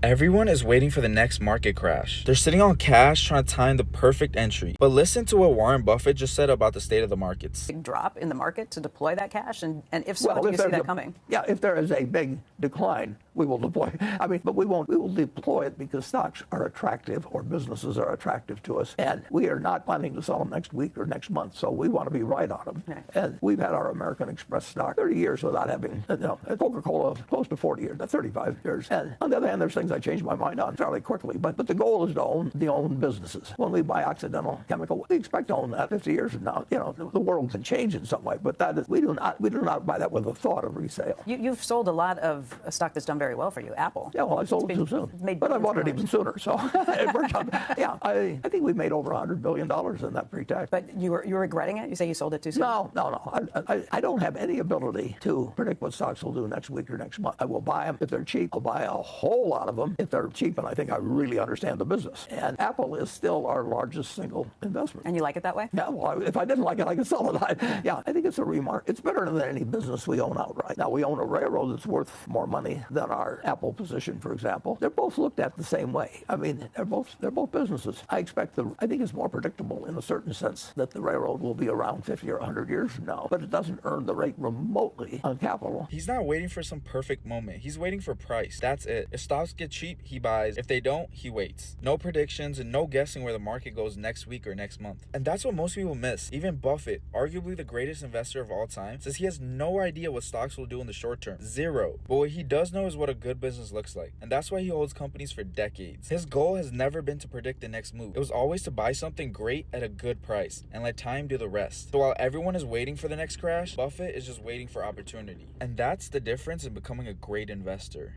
Everyone is waiting for the next market crash. They're sitting on cash trying to time the perfect entry. But listen to what Warren Buffett just said about the state of the markets. Big drop in the market to deploy that cash? And if so, do you see that coming? Yeah, if there is a big decline, we will deploy. But we won't. We will deploy it because stocks are attractive or businesses are attractive to us. And we are not planning to sell them next week or next month. So we want to be right on them. Okay. And we've had our American Express stock 30 years without having, Coca-Cola close to 40 years, 35 years. And on the other hand, there's things I change my mind on fairly quickly. But the goal is to own the own businesses. When we buy Occidental Chemical, we expect to own that 50 years from now. The world can change in some way, but that is, we do not buy that with the thought of resale. You've sold a lot of a stock that's done very well for you, Apple. Yeah, well, I sold it too soon. But I bought it even sooner, so it worked out. Yeah, I think we made over $100 billion in that pre-tax. But you're regretting it? You say you sold it too soon? No. I don't have any ability to predict what stocks will do next week or next month. I will buy them. If they're cheap, I'll buy a whole lot of them. If they're cheap and I think I really understand the business. And Apple is still our largest single investment. And you like it that way? Yeah, well, if I didn't like it, I could sell it. I think it's a remark. It's better than any business we own outright. Now, we own a railroad that's worth more money than our Apple position, for example. They're both looked at the same way. I mean, they're both businesses. I think it's more predictable in a certain sense that the railroad will be around 50 or 100 years from now, but it doesn't earn the rate remotely on capital. He's not waiting for some perfect moment. He's waiting for price. That's it. If stocks get cheap, he buys. If they don't, he waits. No predictions and no guessing where the market goes next week or next month. And that's what most people miss. Even Buffett, arguably the greatest investor of all time, says he has no idea what stocks will do in the short term. Zero. But what he does know is what a good business looks like. And that's why he holds companies for decades. His goal has never been to predict the next move. It was always to buy something great at a good price and let time do the rest. So while everyone is waiting for the next crash, Buffett is just waiting for opportunity. And that's the difference in becoming a great investor.